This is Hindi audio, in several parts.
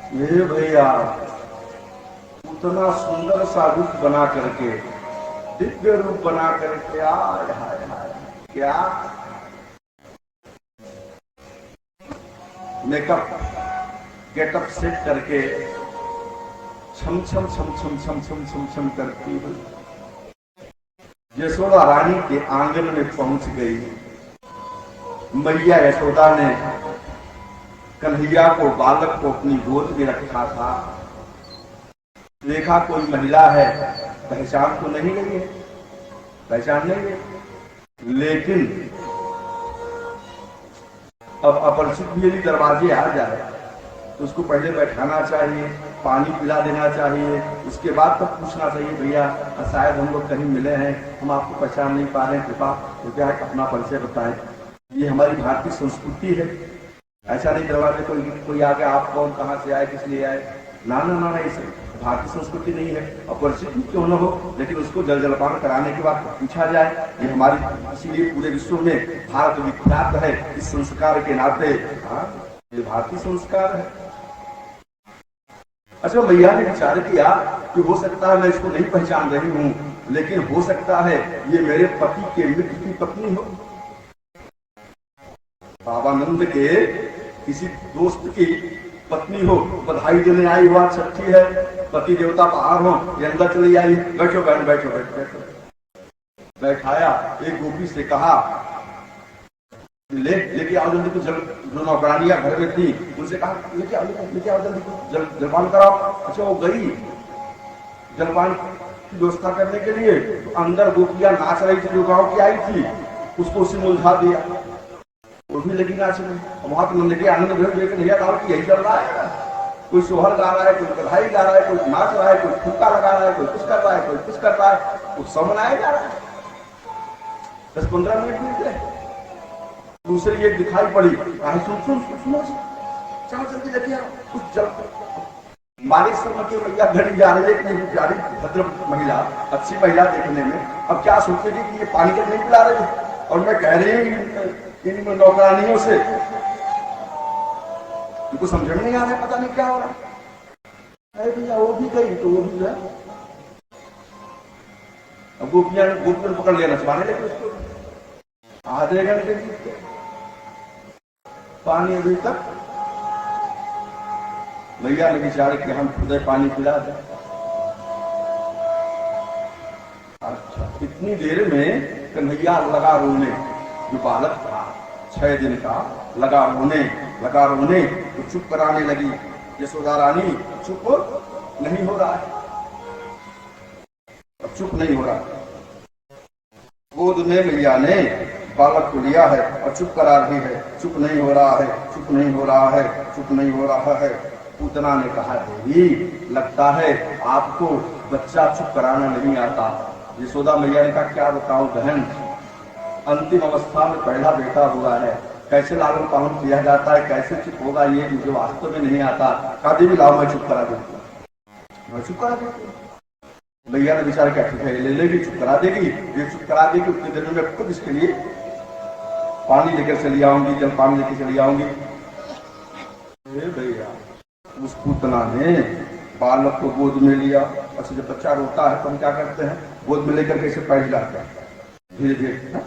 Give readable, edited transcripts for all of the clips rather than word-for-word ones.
ये भैया उतना सुंदर सा रूप बना करके, दिव्य रूप बना करके, आय हाय हाय, क्या मेकअप गेटअप सेट करके छम छम छम छम छम छम छम छम करती हुई यशोदा रानी के आंगन में पहुंच गई। मैया यशोदा ने कन्हैया को, बालक को अपनी गोद में रखा था। देखा कोई महिला है, पहचान तो नहीं रही है, पहचान नहीं है, लेकिन अब अपरिचित भी यदि दरवाजे आ जाए तो उसको पहले बैठाना चाहिए, पानी पिला देना चाहिए, उसके बाद तब पूछना चाहिए भैया शायद हम लोग कहीं मिले हैं, हम आपको पहचान नहीं पा रहे हैं, कृपया अपना परिचय बताएं। ये हमारी भारतीय संस्कृति है। ऐसा नहीं दरवाजे कोई आ गया, आप कौन, कहाँ से आए, किस लिए आए, ना ना ना, ऐसे भारतीय संस्कृति नहीं है। अपरिचित क्यों न हो, लेकिन उसको जल जलपान कराने के बाद पूछा जाए। ये हमारी, इसीलिए पूरे विश्व में भारत विख्यात है इस संस्कार के नाते। हाँ, ये भारतीय संस्कार है। अच्छा, मैया ने विचार किया कि हो सकता है मैं इसको नहीं पहचान रही हूं, लेकिन हो सकता है ये मेरे पति के मित्र की पत्नी हो, बाबानंद के किसी दोस्त की पत्नी हो, बधाई देने आई हुआ छठी है, पति देवता बाहर हो, ये अंदर चली आई, बैठो बहन बैठो बैठो बैठो। बैठाया, एक गोपी से कहा लेके आओ जल्दी, जो नौकरानियां घर में थी उनसे कहा लेके आओ जल्दी, जलपान कराओ। अच्छा, वो गई जलपान की व्यवस्था करने के लिए, तो अंदर गोपियां नाच रही थी, जो गाँव की आई थी, उसको उसी में उलझा दिया, वो भी लगी नाचने। वहां तो नंद के आनंद भर लेकिन भैया गाँव की यही चल रहा है, कोई सोहर गा रहा है, कोई बधाई गा रहा है, कोई नाच रहा है, कोई फुटका लगा रहा है, कोई कुछ कर रहा है, कोई कुछ कर रहा है, उत्सव मनाया जा रहा है। 10-15 मिनट बीत गए, दूसरी एक दिखाई पड़ी, सुनो चलो जल्दी लेके आओ कुछ जल। बारिश समय की मैया घड़ी जा रही है, इतनी प्यारी भद्र महिला, अच्छी महिला देखने में, अब क्या सोचेगी कि ये पानी तक नहीं पिला रही है, और मैं कह रही हूँ इन नौकरानियों से, उनको समझ में नहीं आ रहा है, पता नहीं क्या हो रहा है। भैया वो भी गई तो वो भी है, अब गोपियां पकड़ लिया, नचवाने लगे उसको। आधे घंटे पानी अभी तक, भैया ने विचार कि हम खुद पानी पिला दें। अच्छा, इतनी देर में कन्हैया लगा रोने, जो बालक था 6 दिन का, लगा रोने तो चुप कराने लगी। यशोदा रानी चुप नहीं हो रहा है, अब चुप नहीं हो रहा। गोद में मैया ने बालक को लिया है और चुप करा रही है, चुप नहीं हो रहा है, चुप नहीं हो रहा है, चुप नहीं हो रहा है। पूतना ने कहा देवी, लगता है आपको बच्चा चुप कराना नहीं आता। यशोदा मैया ने कहा क्या बताऊं बहन, अंतिम अवस्था में पहला बेटा हुआ है, कैसे लालन पालन किया जाता है, कैसे चुप होगा, ये मुझे वास्तव में नहीं आता। कहा देवी लाओ मैं चुप करा देती हूँ, मैं चुप करा देती हूँ। भैया ने विचार किया ठीक है ले लेगी, चुप करा देगी, ये चुप करा देगी, उतनी देर में मैं खुद इसके लिए पानी लेकर चली आऊंगी, जल पानी लेकर चली आऊंगी। भैया उस पूतना ने बालक को गोद में लिया। अच्छा, जब बच्चा रोता है तो हम क्या करते हैं, गोद में लेकर कैसे पैर लाते हैं, धीरे धीरे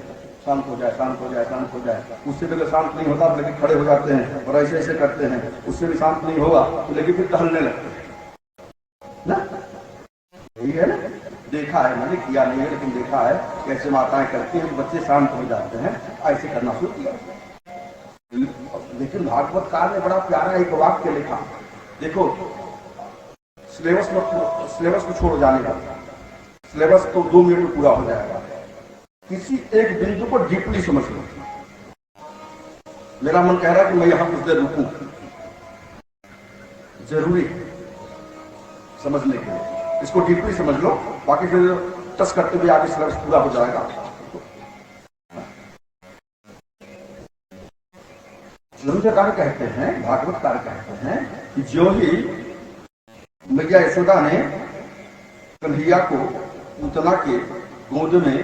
शांत हो जाए, शांत हो जाए, शांत हो जाए। उससे भी अगर शांत नहीं होता तो लेकिन खड़े हो जाते हैं और ऐसे ऐसे करते हैं, उससे भी शांत नहीं होगा तो लेकिन फिर टहलने लगते हैं ना, यही है ना। देखा है, मैंने किया नहीं है लेकिन देखा है कैसे माताएं करती हैं, बच्चे शांत हो जाते हैं, ऐसे करना शुरू किया। लेकिन भागवतकार ने बड़ा प्यारा एक वाक्य लिखा, देखो सिलेबस को छोड़ जाने का, सिलेबस तो 2 मिनट में पूरा हो जाएगा, किसी एक बिंदु को डीपली समझ लो। मेरा मन कह रहा है कि मैं यहां कुछ देर रुकूं, जरूरी समझने के लिए, इसको डीपली समझ लो, बाकी फिर टच करते हुए आगे सिलेबस पूरा हो जाएगा। जरूरकार कहते हैं, भागवतकार कहते हैं कि जो ही मैया यशोदा ने कन्हैया को पूतना के गोद में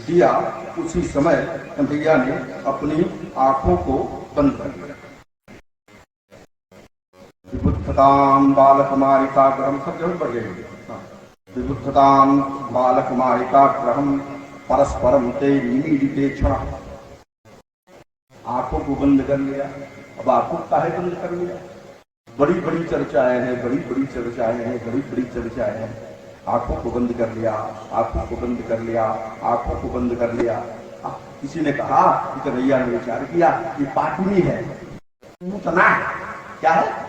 दिया, उसी समय कन्हैया ने अपनी आंखों को बंद कर दिया। विबुद्धताम बालकुमारिकाग्रहम, सब जरूर बढ़ गए। विबुद्धताम बालकुमारिकाग्रहम परस्परम ते निमीलिते क्षण। आंखों को बंद कर लिया। अब आंखों काहे बंद कर लिया? बड़ी बड़ी चर्चाएं हैं, बड़ी बड़ी चर्चाएं हैं, बड़ी बड़ी चर्चाएं हैं। आंखों को बंद कर लिया, आंखों को बंद कर लिया, आंखों को बंद कर लिया। किसी ने कहा कि कन्हैया ने विचार किया कि पाटनी है, पूतना। क्या है?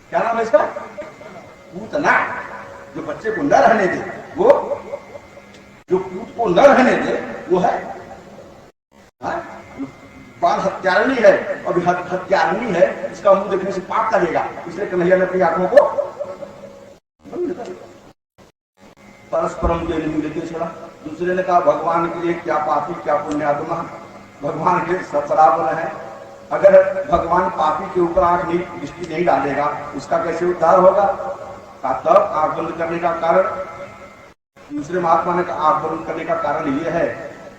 क्या नाम है इसका? पूतना। जो बच्चे को न रहने दे, वो जो पूत को न रहने दे वो है बाल हत्यारणी है। और हत्यारणी है, इसका मुंह देखने से पाप लगेगा। इसलिए कन्हैया ने अपनी आंखों को बंद कर लिया। परस्परम के लिए छोड़ा। दूसरे ने कहा भगवान के लिए क्या पापी क्या पुण्यात्मा, भगवान के सब बराबर है। अगर भगवान पापी के ऊपर आंख नहीं दृष्टि नहीं डालेगा, उसका कैसे उद्धार होगा? तब आंख बंद करने का कारण, दूसरे महात्मा ने कहा आंख बंद करने का कारण यह है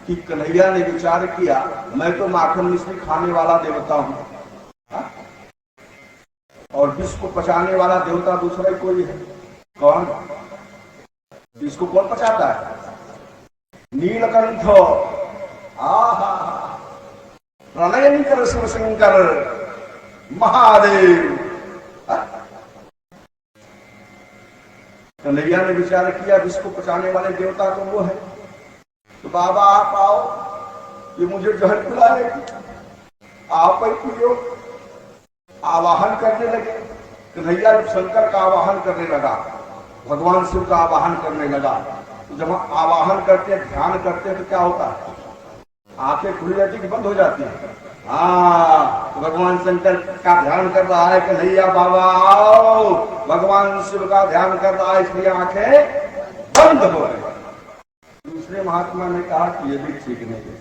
कि कन्हैया ने विचार किया मैं तो माखन मिश्री खाने वाला देवता हूं, और विश्व को पचाने वाला देवता दूसरा ही कोई है। कौन? इसको कौन पचाता है? नीलकंठ। आहा, प्रणयंकर शिव शंकर महादेव। कन्हैया ने विचार किया विश्व को पचाने वाले देवता तो वो है, तो बाबा आप आओ, ये मुझे जहर पिला लेगी, आप ही पियो। आवाहन करने लगे। कन्हैया शंकर का आवाहन करने लगा, भगवान शिव का आवाहन करने लगा। तो जब हम आवाहन करते हैं, ध्यान करते हैं, तो क्या होता है? आंखें खुल जाती कि बंद हो जाती है? हाँ, तो भगवान शंकर का ध्यान कर रहा है कन्हैया बाबा आओ, भगवान शिव का ध्यान कर रहा है, इसलिए आंखें बंद हो गई। दूसरे महात्मा ने कहा कि ये भी ठीक नहीं है।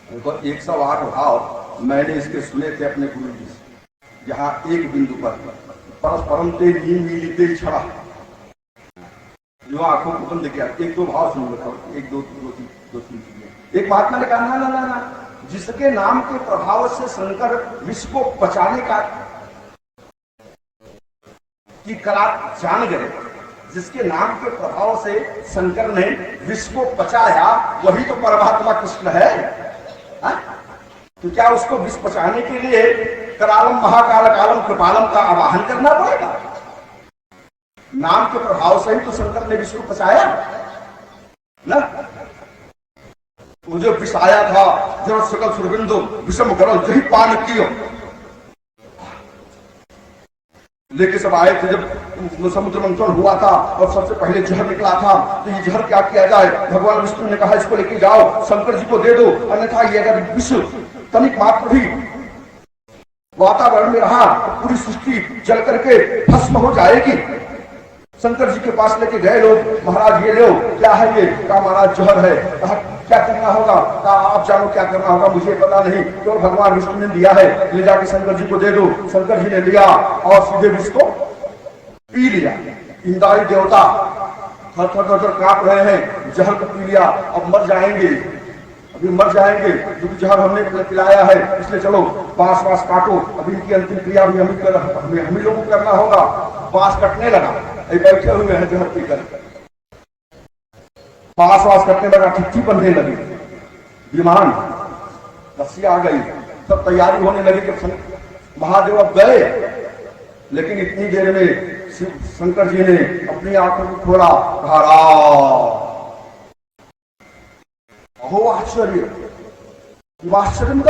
देखो 108 भाव मैंने इसके सुने थे अपने गुरु जी से, जहां एक बिंदु पर परस्परम ते नीमीलिते छड़ा, जो आंखों को बंद किया। एक दो भाव सुन लो, एक दो तीन चीजें। एक महात्मा ने कहा ना ना ना, जिसके नाम के प्रभाव से शंकर विश्व को बचाने का की कला जान गए, जिसके नाम के प्रभाव से शंकर ने विश्व को बचाया, वही तो परमात्मा कृष्ण है। तो क्या उसको विश्व बचाने के लिए करालम महाकाल कालम कृपालम का आवाहन करना पड़ेगा? नाम के प्रभाव से ही तो शंकर ने विश्व को बचाया ना। मुझे विष आया था जब सकल सुरबिंदु विषम करो यही पान कियो, लेके सब आए थे जब समुद्र मंथन हुआ था और सबसे पहले जहर निकला था। तो ये जहर क्या किया जाए? भगवान विष्णु ने कहा इसको लेके जाओ, शंकर जी को दे दो, अन्यथा ये अगर विश्व तनिक मात्र भी वातावरण में रहा तो पूरी सृष्टि जल करके भस्म हो जाएगी। शंकर जी के पास लेके गए लोग, महाराज ये लो, क्या है ये? कहा महाराज जहर है। कहा क्या करना होगा? कहा आप जानो क्या करना होगा, मुझे पता नहीं, तो भगवान विष्णु ने दिया है, ले जाके शंकर जी को दे दो। शंकर जी ने लिया और सीधे विष को पी लिया। इंद्रादी देवता थर थर थर कांप रहे हैं, जहर को पी लिया, अब मर जाएंगे, अभी मर जाएंगे, क्योंकि जहर हमने पिलाया है, इसलिए चलो बांस वास काटो, अभी इनकी अंतिम क्रिया भी हम ही लोगों को करना होगा। बांस कटने लगा, बैठे हुए हैं जहर पीकर, बांस वास कटने लगा, चिट्ठी बनने लगी, विमान रस्सी आ गई, सब तैयारी होने लगी कि महादेव अब गए। लेकिन इतनी देर में शंकर जी ने अपनी आंखों को खोला, हो आश्चर्य, आश्चर्यम,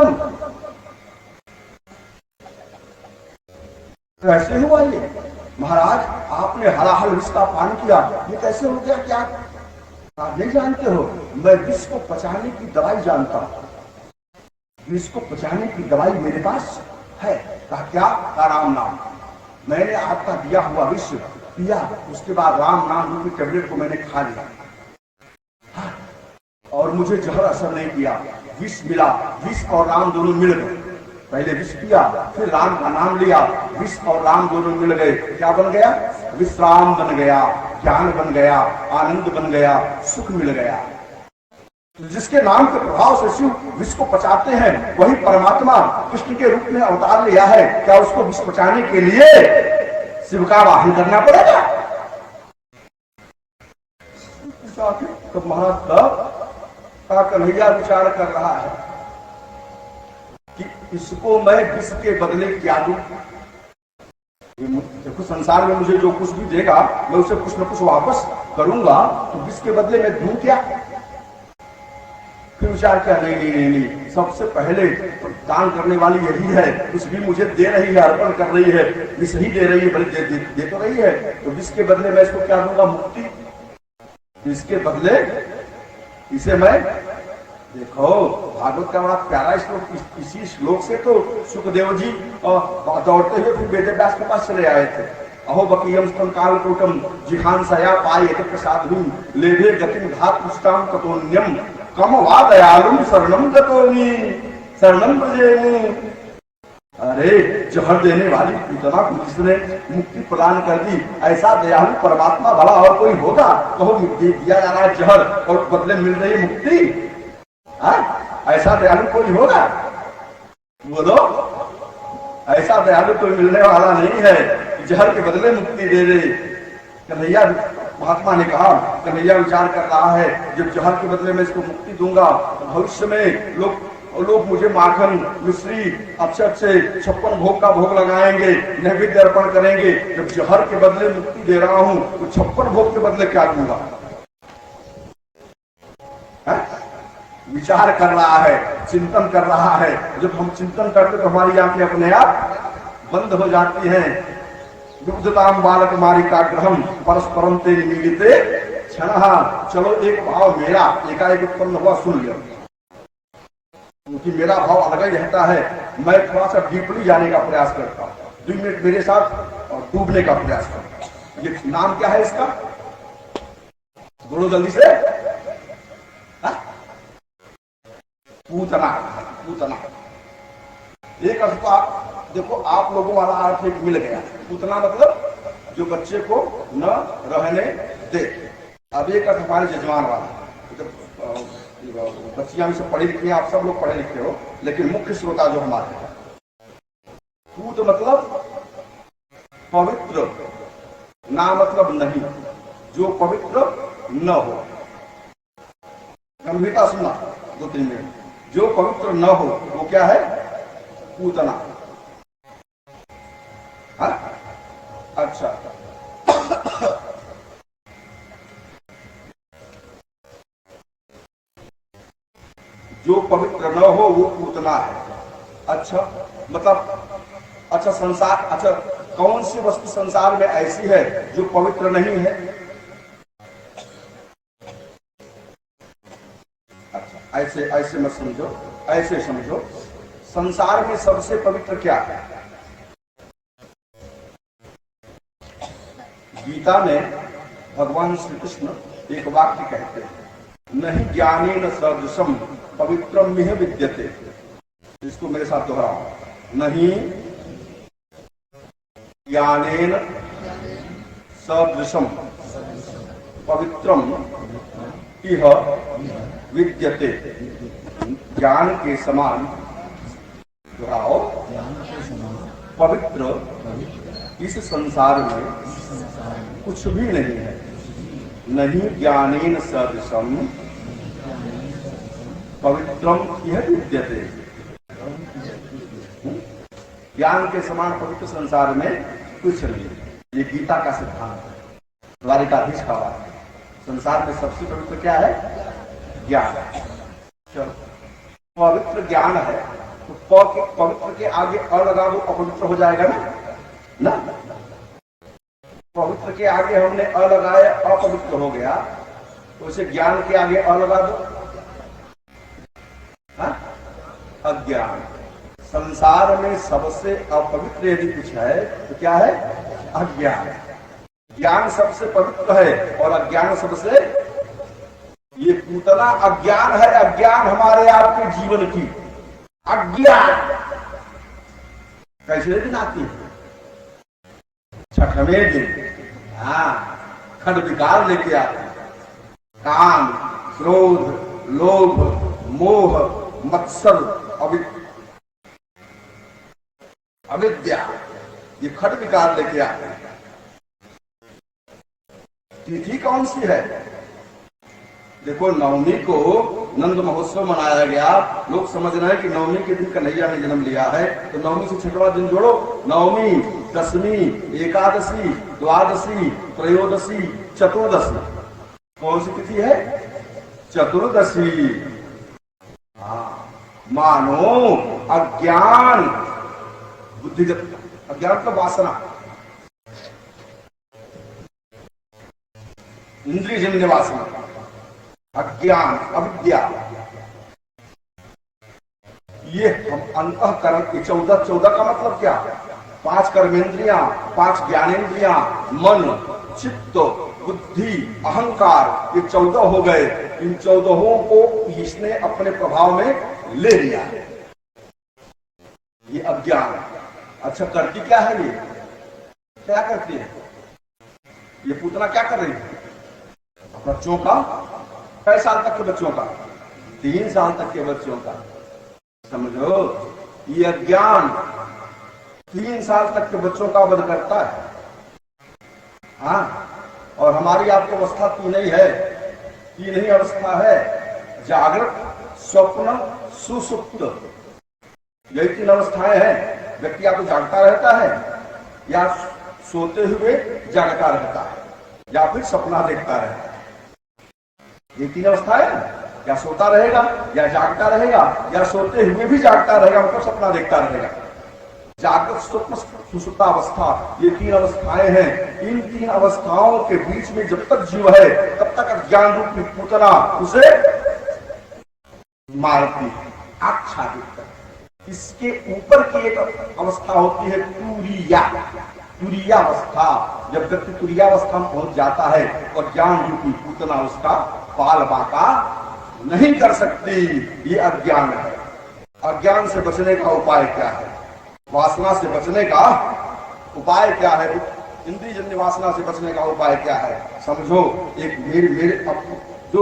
कैसे हुआ ये? महाराज आपने हलाहल विष का पान किया, ये कैसे हो गया? क्या आप नहीं जानते हो? मैं विष को बचाने की दवाई जानता हूं, विष को बचाने की दवाई मेरे पास है। कहा क्या? का राम नाम। मैंने आपका दिया हुआ विष पिया, उसके बाद राम नाम रूपी टेबलेट को मैंने खा लिया, और मुझे जहर असर नहीं किया, विष मिला, विष और राम दोनों मिल गए। पहले विष पिया, फिर राम का नाम लिया, विष और राम दोनों मिल गए। क्या बन गया? विश्राम बन गया, ज्ञान बन गया, आनंद बन गया, सुख मिल गया। जिसके नाम के प्रभाव से शिव विष को पचाते हैं, वही परमात्मा कृष्ण के रूप में अवतार लिया है। क्या उसको विष पचाने के लिए शिव का वाहन करना पड़ेगा? तो महाराज का कन्हैया विचार कर रहा है कि इसको मैं विष के बदले क्या दूं? देखो, संसार में मुझे जो कुछ भी देगा मैं उसे कुछ न कुछ वापस करूंगा, तो विष के बदले मैं दूं क्या? फिर विचार किया, नहीं, सबसे पहले दान करने वाली यही है, कुछ भी मुझे दे रही है, अर्पण कर रही है, विष ही दे रही है, बल्कि दे तो रही है, तो विष के बदले मैं इसको क्या दूंगा? मुक्ति। इसके बदले इसे मैं, देखो भागवत का बड़ा प्यारा श्लोक, इसी श्लोक से तो सुखदेव जी दौड़ते हुए फिर वेद व्यास के पास चले आए थे। अहो बकीयम स्तम कालकूटम जिघांसया पायते प्रसादम लेभे गतिम घात पुष्टाम कतोन्यम कम वा दयालुम शरणम गतोमि शरणम ब्रजेमि। अरे जहर देने वाली पूतना को जिसने मुक्ति प्रदान कर दी, ऐसा दयालु परमात्मा भला और कोई होगा? कहो दिया जा रहा है जहर और बदले मिल रही है मुक्ति। ऐसा दयालु कोई होगा? बोलो, ऐसा दयालु कोई मिलने वाला नहीं है, जहर के बदले मुक्ति दे दे। कन्हैया महात्मा ने कहा, कन्हैया विचार कर रहा है, जब जहर के बदले में इसको मुक्ति दूंगा, भविष्य में लोग मुझे माखन मिश्री अच्छे 56 भोग का भोग लगाएंगे, नैवेद्य अर्पण करेंगे। जब जहर के बदले मुक्ति दे रहा हूं तो 56 भोग के बदले क्या दूंगा? विचार कर रहा है, चिंतन कर रहा है। जब हम चिंतन करते तो हमारी आंखें अपने आप बंद हो जाती हैं। दुग्धताम बालक मारिका ग्रहम परस्परम ते निमिलिते क्षणहा। चलो एक भाव मेरा एकाएक उत्पन्न हुआ, सुन लिया, क्योंकि मेरा भाव अलग ही रहता है। मैं थोड़ा सा डीपली जाने का प्रयास करता हूँ, 2 मिनट मेरे साथ और डूबने का प्रयास करता हूँ। ये नाम क्या है इसका? बोलो जल्दी से। पूतना। पूतना एक अर्थ तो आप देखो, आप लोगों वाला अर्थ एक मिल गया। पूतना मतलब जो बच्चे को न रहने दे। अब एक अर्थ हमारे जजमान वाला, बच्चियां भी सब पढ़ी लिखी हैं, आप सब लोग पढ़े लिखे हो, लेकिन मुख्य श्रोता जो हमारे हैं, पूत मतलब पवित्र, ना मतलब नहीं, जो पवित्र न हो। गंभीरता सुनना 2-3 मिनट। जो पवित्र न हो वो क्या है? पूतना। अच्छा, जो पवित्र न हो वो पूतना है। अच्छा, मतलब अच्छा संसार, अच्छा कौन सी वस्तु संसार में ऐसी है जो पवित्र नहीं है? अच्छा, ऐसे मत समझो, ऐसे समझो, संसार में सबसे पवित्र क्या है? गीता में भगवान श्री कृष्ण एक वाक्य कहते हैं, नहीं ज्ञानेन सदृशम पवित्रम मिह विद्यते। इसको मेरे साथ दोहराओ, नहीं ज्ञानेन सदृशम पवित्रम इह विद्यते। ज्ञान के समान, दोहराओ, पवित्र इस संसार में कुछ भी नहीं है। नहीं ज्ञानेन सदृशम पवित्रम इह विद्यते। ज्ञान के समान पवित्र संसार में कुछ नहीं। ये गीता का सिद्धांत है, द्वारिकाधीश का वाक्य। संसार में सबसे पवित्र क्या है? ज्ञान। चलो, पवित्र ज्ञान है तो पवित्र के आगे अ लगा दो, अपवित्र हो जाएगा ना? पवित्र के आगे हमने अ लगाया, अपवित्र हो गया, तो उसे ज्ञान के आगे अ लगा दो, अज्ञान। संसार में सबसे अपवित्र यदि कुछ है तो क्या है? अज्ञान। ज्ञान सबसे पवित्र है और अज्ञान सबसे, ये पूतना अज्ञान है। अज्ञान हमारे आपके जीवन की अज्ञान कैसे दिन आती है? छठवें दिन खंड विकार लेके आती है। काम, क्रोध, लोभ, मोह, मत्सर, अविद्या, ये खट विकार लेके आते हैं। तिथि कौन सी है? देखो, नवमी को नंद महोत्सव मनाया गया। लोग समझ रहे हैं कि नवमी के दिन कन्हैया ने जन्म लिया है, तो नवमी से छठवां दिन जोड़ो। नवमी, दशमी, एकादशी, द्वादशी, त्रयोदशी, चतुर्दशी। कौन सी तिथि है? चतुर्दशी। मानो अज्ञान, बुद्धिगत अज्ञान का वासना, इंद्रियजन्य वासना, अज्ञान, अविद्या, ये हम अंतःकरण, ये 14 का मतलब क्या? 5 कर्मेंद्रियां, 5 ज्ञानेंद्रियां, मन, चित्त, बुद्धि, अहंकार, ये 14 हो गए। इन 14 को इसने अपने प्रभाव में ले लिया। ये अज्ञान। अच्छा, करती क्या है ये? क्या करती है ये पूतना? क्या कर रही है? बच्चों का, कई साल तक के बच्चों का? 3 साल तक के बच्चों का। समझो, ये अज्ञान 3 साल तक के बच्चों का वध करता है। हाँ, और हमारी आपकी अवस्था तीन ही है, तीन ही अवस्था है, जागृत, स्वप्न, सुसुप्त। यही 3 अवस्थाएं हैं। व्यक्ति या तो जागता रहता है, या सोते हुए जागता रहता है, या फिर सपना देखता रहता है। ये 3 अवस्थाएं, या सोता रहेगा, या जागता रहेगा, या सोते हुए भी जागता रहेगा, मतलब सपना देखता रहेगा। जागृत, स्वप्न, सुषुप्त अवस्था, ये 3 अवस्थाएं हैं। इन 3 अवस्थाओं के बीच में जब तक जीव है, तब तक अज्ञान रूपी पूतना उसे मारती है, आच्छादित करती है। इसके ऊपर की एक अवस्था होती है तुरीया, तुरीयावस्था। जब व्यक्ति तुरीयावस्था में पहुंच जाता है और ज्ञान रूपी पूतना उसका पाल बाका नहीं कर सकती। ये अज्ञान है। अज्ञान से बचने का उपाय क्या है? वासना से बचने का उपाय क्या है? इंद्रियजन्य वासना से बचने का उपाय क्या है? समझो, एक मेरे जो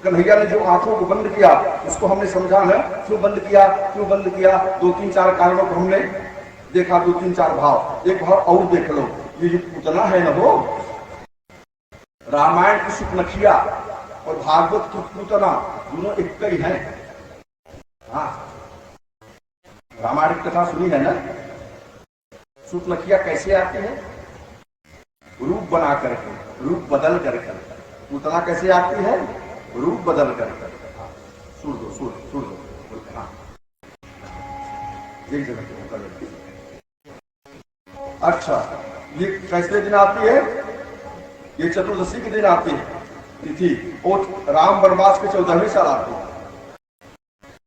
कन्हैया ने जो आंखों को बंद किया, उसको हमने समझा है। क्यों बंद किया? क्यों बंद किया? 2-3-4 कारणों को हमने देखा, 2-3-4 भाव। एक भाव और देख लो, ये जो पूतना है ना, वो रामायण की शुकनखिया और भागवत की पूतना दोनों एक ही हैं। हाँ, रामायण की कथा सुनी है ना? शुकनखिया कैसे आती है? रूप बना करके, रूप बदल करके। पूतना कैसे आती है? रूप बदल करके। सुन दो। हाँ, एक जगह। अच्छा, ये कैसे दिन आती है? ये चतुर्दशी के दिन आती है तिथि। और राम वनवास के 14वें साल आती है।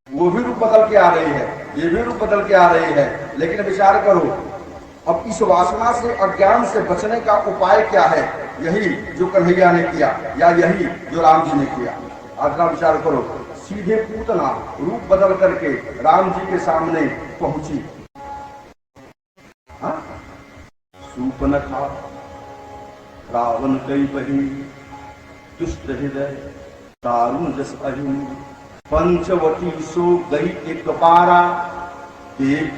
वो भी रूप बदल के आ रही है, ये भी रूप बदल के आ रही है। लेकिन विचार करो, अब इस वासना से, अज्ञान से बचने का उपाय क्या है? यही जो कन्हैया ने किया, या यही जो राम जी ने किया। आज विचार करो, सीधे पूतना रूप बदल करके राम जी के सामने पहुंची। हाँ, सूपनखा रावण कई बही, दुष्ट हृदय दारुण जस अहिन, पंचवटी सो गई एक पारा, देख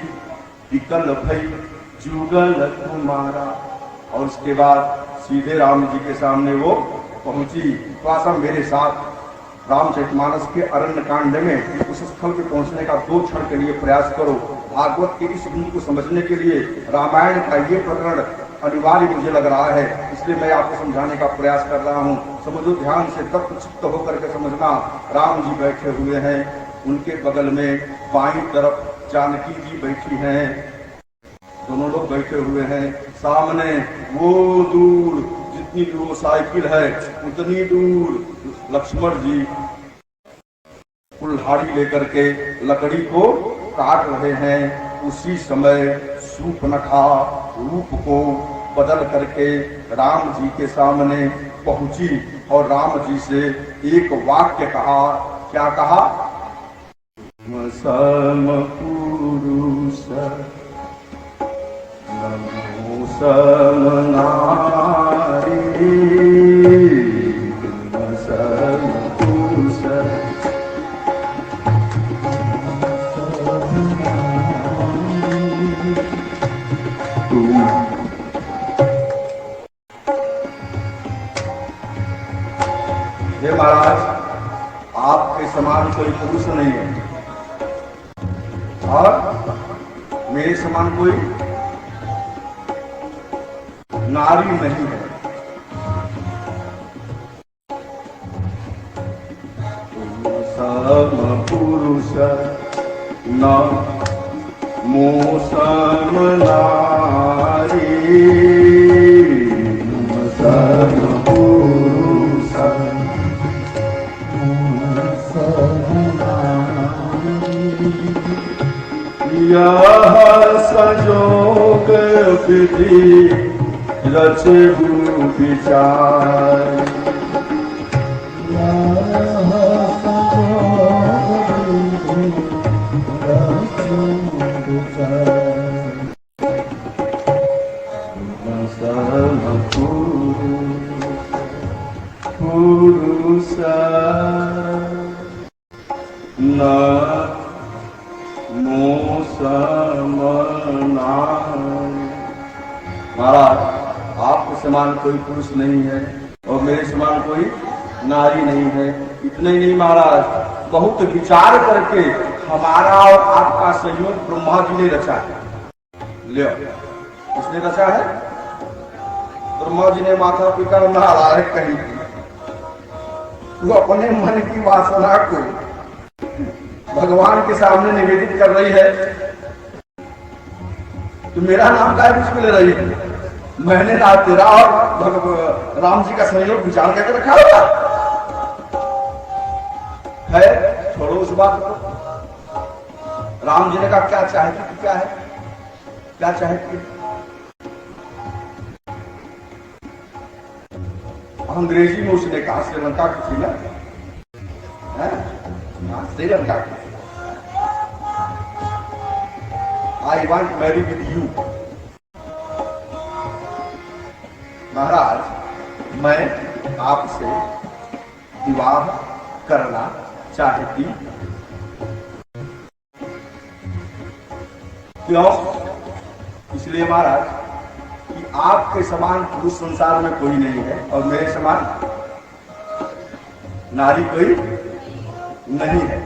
विकल भई जुगल तुम्हारा। और उसके बाद सीधे राम जी के सामने वो पहुंची। तो मेरे साथ रामचरितमानस के अरण्य कांड में उस स्थल पे पहुंचने का 2 क्षण के लिए प्रयास करो। भागवत के इस बिंदु को समझने के लिए रामायण का ये प्रकरण अनिवार्य मुझे लग रहा है, इसलिए मैं आपको समझाने का प्रयास कर रहा हूँ। समझो, ध्यान से तत्व चित्त होकर के समझना। राम जी बैठे हुए हैं, उनके बगल में बाईं तरफ जानकी जी बैठी हैं, दोनों लोग बैठे हुए हैं। सामने वो दूर, जितनी दूर वो साइकिल है उतनी दूर लक्ष्मण जी कुल्हाड़ी लेकर के लकड़ी को काट रहे हैं। उसी समय सूपनखा रूप को बदल करके राम जी के सामने पहुंची और राम जी से एक वाक्य कहा। क्या कहा? सम पुरुष नमो सम नारी, सम पुरुष हे महाराज, आपके समान कोई पुरुष नहीं है और मेरे समान कोई नारी नहीं है। सम पुरुष न मोसम नारी, सम पुरुष यह संयोग विधि रचे विचार, पुरुष न मोसम नारी। महाराज, आपके समान कोई पुरुष नहीं है और मेरे समान कोई नारी नहीं है। इतने ही नहीं महाराज, बहुत विचार करके हमारा और आपका संयोग ब्रह्मा जी ने रचा है। ले उसने रचा है, ब्रह्मा जी ने माथा पिता नहा है कहीं वो अपने मन की वासना को भगवान के सामने निवेदित कर रही है। तो मेरा नाम काय मुझको ले रही है? मैंने ना तेरा और राम जी का संयोग विचार करके रखा होगा है। छोड़ो उस बात को। राम जी ने कहा क्या चाहे कि क्या है, क्या चाहे कि अंग्रेजी में उसने कहा, श्रीलंका की थी ना, श्रीलंका की, I want marry with you. महाराज, मैं आपसे विवाह करना चाहती। क्यों? इसलिए महाराज कि आपके समान पुरुष संसार में कोई नहीं है और मेरे समान नारी कोई नहीं है।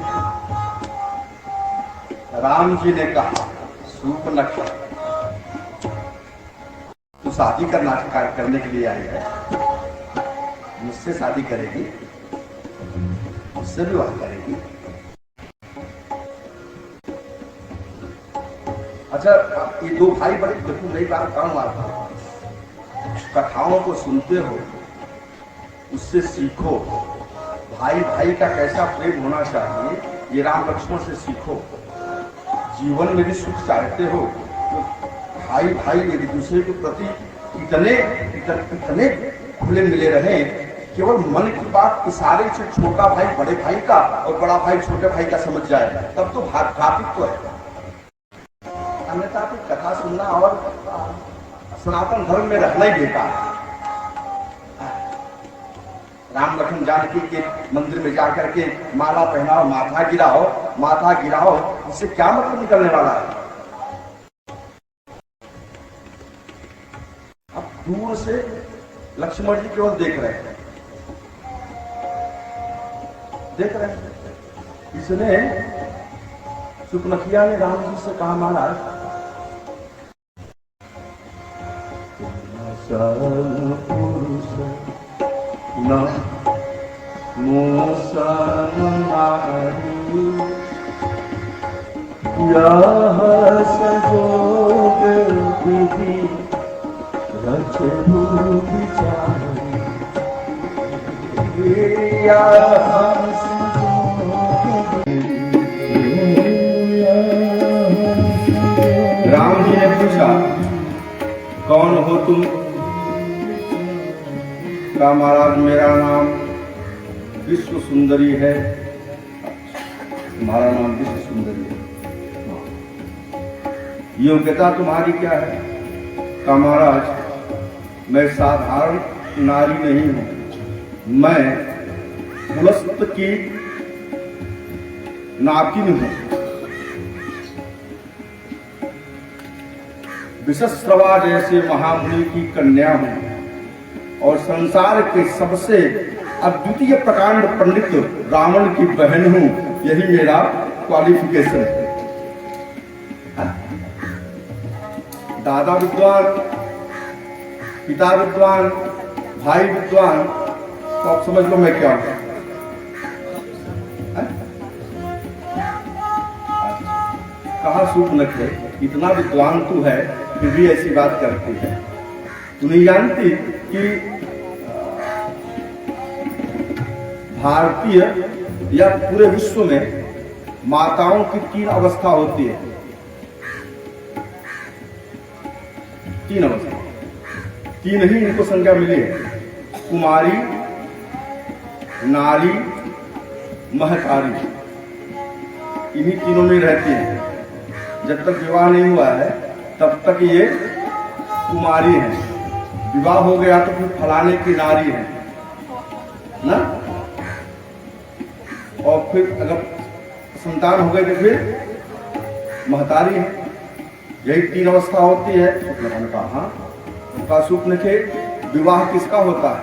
राम जी ने कहा, शूर्पणखा तू शादी करने के लिए आई है, मुझसे शादी करेगी, मुझसे विवाह करेगी। अच्छा, ये दो भाई बड़े देखो नई बात काम आता, कथाओं को सुनते हो, उससे सीखो। भाई भाई का कैसा प्रेम होना चाहिए, ये राम लक्ष्मण से सीखो। जीवन में भी सुख चाहते हो तो भाई भाई एक दूसरे के प्रति इतने खुले मिले रहे, केवल मन की बात इशारे से छोटा भाई बड़े भाई का और बड़ा भाई छोटे भाई का समझ जाए, तब तो भ्रातृत्व है। अन्यथा तो कथा सुनना और सनातन धर्म में रहना ही बेकार है। राम लक्ष्मण जानकी के मंदिर में जाकर के माला पहनाओ, माथा गिराओ, इससे क्या मतलब निकलने वाला है? अब दूर से लक्ष्मण जी केवल देख रहे हैं। इसने शूर्पणखा ने राम जी से कहा, महाराज पुरुष न मोसम नारी, यह संयोग विधि रचे विचार। राम जी ने पूछा, कौन हो तुम? का महाराज, मेरा नाम विश्व सुंदरी है। तुम्हारा नाम विश्व सुंदरी है, योग्यता तुम्हारी क्या है? का महाराज, मैं साधारण नारी नहीं हूं, मैं पुलस्त की नाकिन हूं, विशस्रवा जैसे महामुनि की कन्या हूं और संसार के सबसे अद्वितीय प्रकांड पंडित रावण की बहन हूं, यही मेरा क्वालिफिकेशन है। दादा विद्वान, पिता विद्वान, भाई विद्वान, तो आप समझ लो मैं क्या हूं। कहा सुपनख है, इतना विद्वान तू है फिर भी ऐसी बात करती है। तू नहीं जानती कि भारतीय या पूरे विश्व में माताओं की 3 अवस्था होती है। 3 अवस्था, 3 ही इनको संज्ञा मिली है, कुमारी, नारी, महतारी। इन्हीं तीनों में रहती है। जब तक विवाह नहीं हुआ है तब तक ये कुमारी है, विवाह हो गया तो फिर फलाने की नारी है ना, और फिर अगर संतान हो गई तो फिर महतारी है। यही 3 अवस्था होती है। सुपनख कहा हाँ, उनका सुपनख विवाह किसका होता है?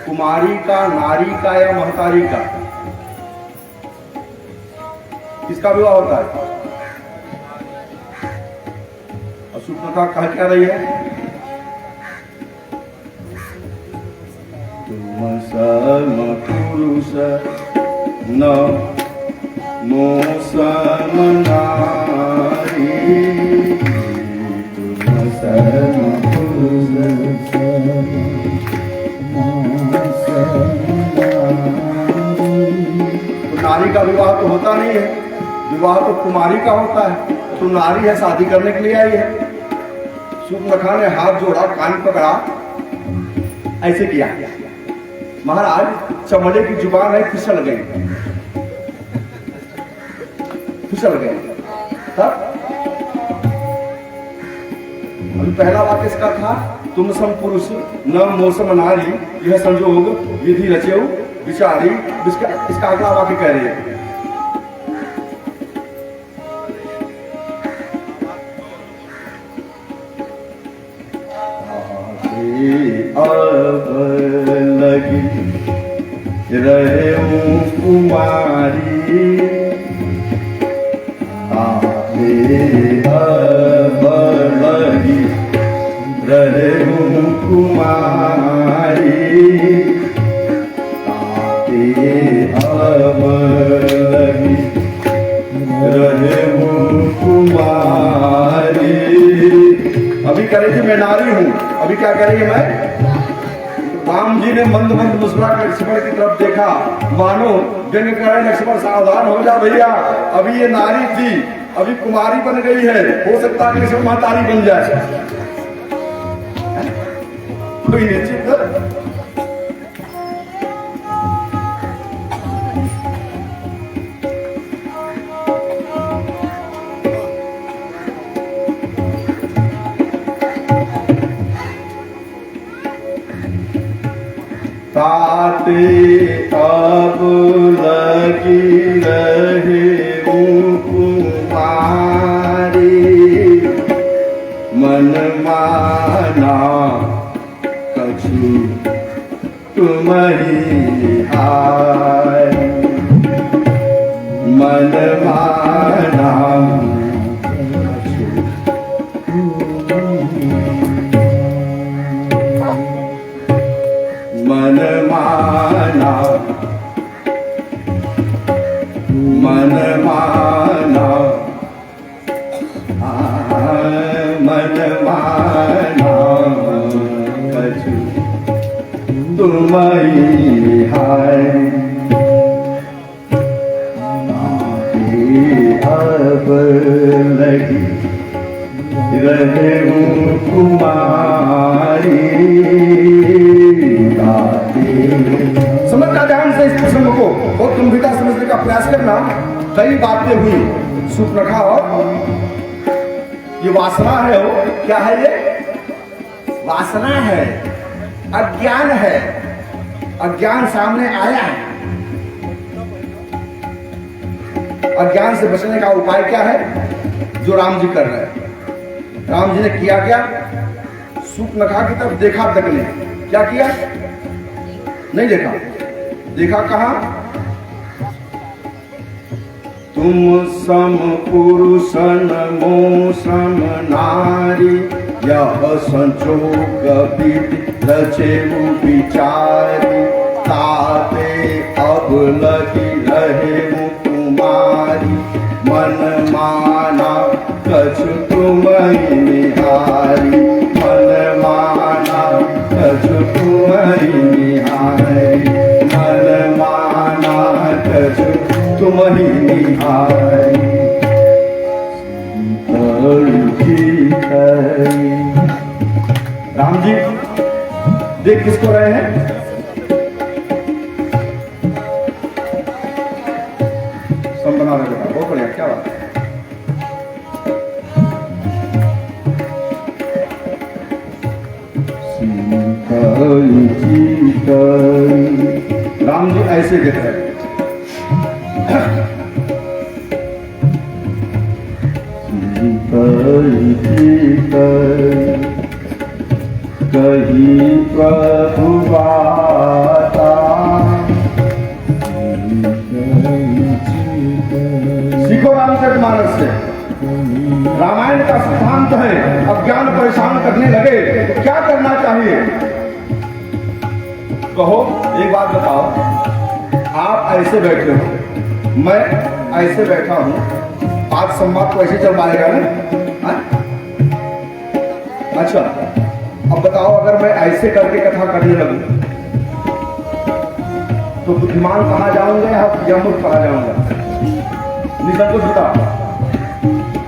कुमारी का, नारी का या महतारी का? किसका विवाह होता है? और सुपनखा कह क्या रही है? तुम सम पुरुष न मो सम नारी, तुम सम पुरुष तो नारी का विवाह तो होता नहीं है, विवाह तो कुमारी का होता है। तो नारी है, शादी करने के लिए आई है। सुपनखा ने हाथ जोड़ा, कान पकड़ा, ऐसे किया, महाराज चमड़े की जुबान है, फिसल गई, फिसल गई। तब पहला वाक्य इसका था, तुम सम पुरुष न मोसम नारी, यह संजोग विधि रचेऊ विचारी। इसका अगला वाक्य कह रही है, अब लगी रहे कुमारी, अब लगी रहे कुमारी, अब लगी रहे कुमारी। अभी कह रही थी मैं नारी हूं, अभी क्या कह रही है मैं? राम जी ने मंद मंद मुस्कुरा कर लक्ष्मण की तरफ देखा, मानो व्यंग करे लक्ष्मण सावधान हो जा भैया, अभी ये नारी थी, अभी कुमारी बन गई है, हो सकता है कि लक्ष्मण महतारी बन जाए। कोई निश्चित ताते अब लगी रहे कुमारी, मन माना कछु तुम्हारी हाय, मन माना मन माना, मन माना, मन माना कछु तुम्हारी हाय, अब लगी रहे कुमारी। समझना ध्यान से इस प्रसंग को और गंभीरता समझने का प्रयास करना। कई बातें हुई सुपनखा और ये वासना है, वो क्या है? ये वासना है, अज्ञान है, अज्ञान सामने आया है। अज्ञान से बचने का उपाय क्या है जो राम जी कर रहे हैं? राम जी ने किया क्या? सुपनखा की तरफ देखा तक ने, क्या किया? नहीं देखा। देखा कहाँ? तुम सम पुरुष नमो सम नारी, यह संजोग विधि रचेउ विचारी, ताते अब लगी रहे कुमारी, मन माना कछु तुम्हि निहारी, मन माना कछु तुम्हि निहारी, मन माना कछु तुम्हि निहारी। राम जी देख किसको रहे हैं? सम बना रहे बेटा, बहुत बढ़िया, क्या बात है। राम जी ऐसे देख रहे हैं। कही प्रभु बाता, सीखो रामचरितमानस से। रामायण का सिद्धांत है, अज्ञान परेशान करने लगे तो क्या करना चाहिए? कहो, एक बात बताओ, आप ऐसे बैठे हो, मैं ऐसे बैठा हूं, आज संवाद तो ऐसे चल पाएगा ना? अच्छा, अब बताओ, अगर मैं ऐसे करके कथा करने लगूं तो बुद्धिमान कहा जाऊंगा या मूर्ख कहा जाऊंगा? निसंकोच बताओ।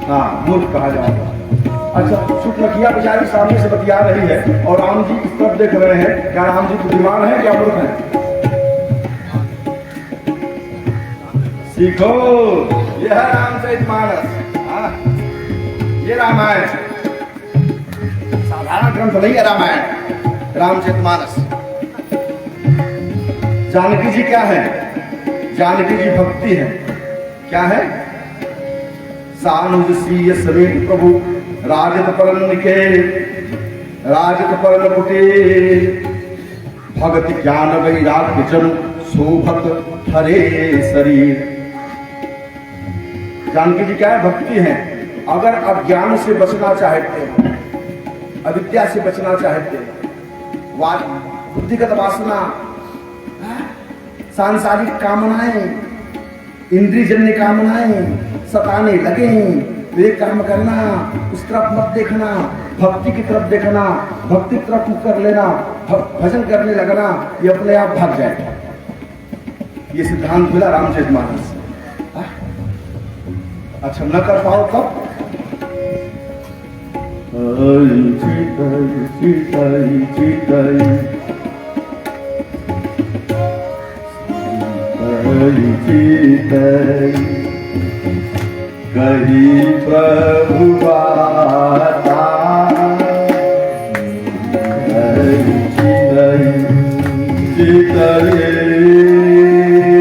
हाँ, मूर्ख कहा जाऊंगा। अच्छा, शुक्लखिया बेचारी सामने से बतिया रही है और राम जी इस तरफ देख रहे हैं, क्या राम जी बुद्धिमान है क्या मूर्ख है? सीखो, यह है रामचरितमानस। ये रामायण साधारण ग्रंथ नहीं है, रामायण रामचरितमानस। जानकी जी क्या है? जानकी जी भक्ति है। क्या है? सानुज सीय समेत प्रभु राजत परन निके, राजत परन कुटे, भगति ज्ञान वैराग्य जन शोभत हरे शरीर। जानकी जी क्या है? भक्ति है। अगर अज्ञान से बचना चाहते हो, अविद्या से बचना चाहते हो, बुद्धिगत वासना, सांसारिक कामनाएं, इंद्रियजन्य कामनाएं सताने लगे, वे काम करना, उस तरफ मत देखना, भक्ति की तरफ देखना, भक्ति की तरफ कर लेना, भजन करने लगना, ये अपने आप भाग जाएगा। ये सिद्धांत मिला रामचरितमानस। अच्छा, न कर पाओ तब? कही प्रभु बाता, सीतही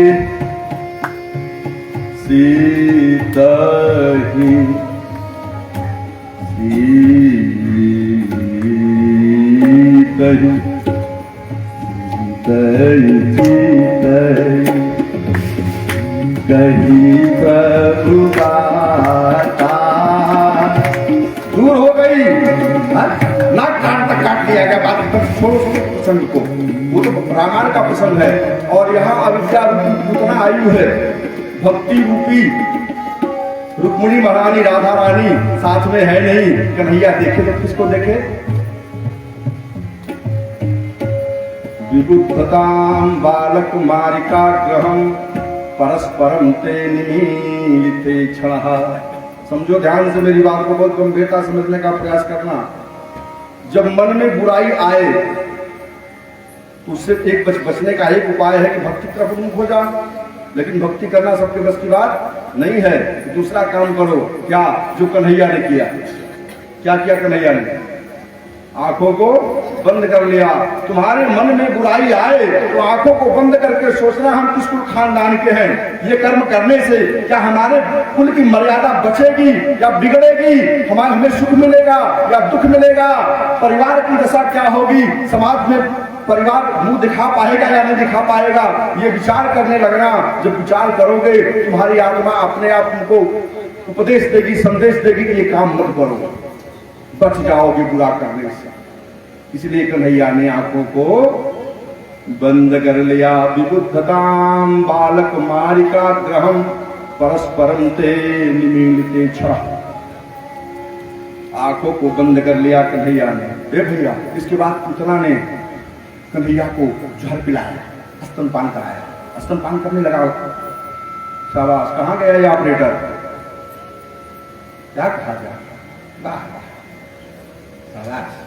कही प्रभु बाता। दूर हो गई, नाक कान तक काट लिया गया, बात तक छोड़ो प्रसंग को, वो तो रामायण का प्रसंग है। और यहाँ अविद्या रूपी पूतना आयु है, भक्ति रूपी रुक्मिणी महारानी राधा रानी साथ में है नहीं। कन्हैया देखे तो किसको देखे? विबुद्धतां बालकुमारिका ग्रहम परस्परम ते निमीलिते क्षणः। समझो ध्यान से मेरी बात को, बहुत गंभीरता समझने का प्रयास करना। जब मन में बुराई आए तो उससे एक बचने का एक उपाय है कि भक्ति की तरफ उन्मुख हो जाओ। लेकिन भक्ति करना सबके बस की बात नहीं है। दूसरा काम करो, क्या जो कन्हैया ने किया। क्या किया कन्हैया ने? आंखों को बंद कर लिया। तुम्हारे मन में बुराई आए तो आंखों को बंद करके सोचना हम किस कुल खानदान के हैं, ये कर्म करने से क्या हमारे कुल की मर्यादा बचेगी या बिगड़ेगी, हमें सुख मिलेगा या दुख मिलेगा, परिवार की दशा क्या होगी, समाज में परिवार मुंह दिखा पाएगा या नहीं दिखा पाएगा, ये विचार करने लगना। जब विचार करोगे तुम्हारी आत्मा अपने आप तुमको उपदेश देगी, संदेश देगी कि ये काम मत करो, बच जाओगे बुरा करने से। इसलिए कन्हैया ने आंखों को बंद कर लिया। विबुद्धताम बालक मारिका ग्रहम परस्परम ते निमीलिते छह। आंखों को बंद कर लिया कन्हैया ने। भैया इसके बाद पुतना ने कन्हैया को जहर पिलाया, स्तनपान कराया। स्तनपान करने लगा। शाबाश, कहाँ गया ये ऑपरेटर? क्या कहा गया? वाह शाबाश।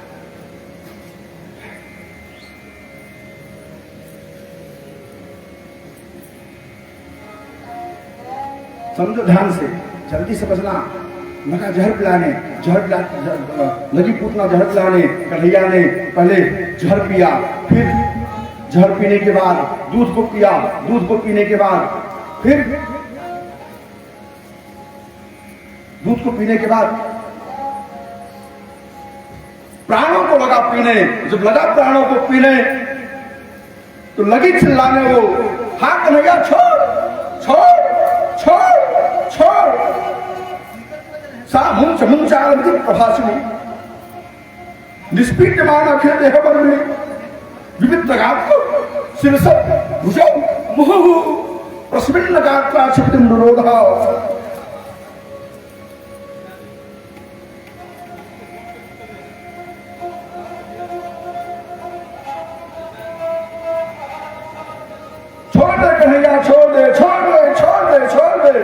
समझो ध्यान से, जल्दी से बचना। लगा जहर पिलाने, लगी पूतना जहर पिलाने। कन्हैया ने पहले जहर पिया, फिर जहर पीने के बाद दूध को पिया, दूध को पीने के बाद फिर दूध को पीने के बाद प्राणों को लगा पीने। जब लगा प्राणों को पीने तो लगी चिल्लाने वो, हाँ कन्हैया छोड़ छोड़ छोड़ छोड़। प्रभाषिणी निष्पीड्यमान अखिल देहवर्णी विविधगात्र शिरसत् भुजौ मुहुः प्रस्मिन् गात्रा क्षिप्तिं निरोधः। छोड़ दे कन्हैया, छोड़ दे छोड़ दे छोड़ दे छोड़ दे।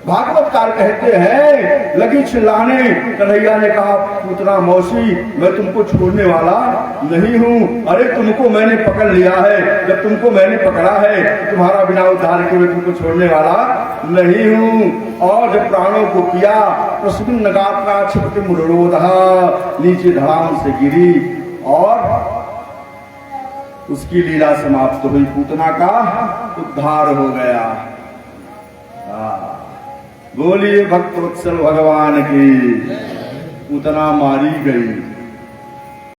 भागवतकार कहते हैं लगी चिल्लाने। कन्हैया ने कहा पुतना मौसी मैं तुमको छोड़ने वाला नहीं हूँ। अरे तुमको मैंने पकड़ लिया है, जब तुमको मैंने पकड़ा है तुम्हारा बिना उद्धार के मैं तुमको छोड़ने वाला नहीं हूँ। और जब प्राणों को पिया प्रस्मिन् गात्रा क्षिप्तिं निरोधः, नीचे धड़ाम से गिरी और उसकी लीला समाप्त हुई। पूतना का उद्धार हो गया। बोलिए भक्तवत्सल भगवान की। पूतना मारी गई।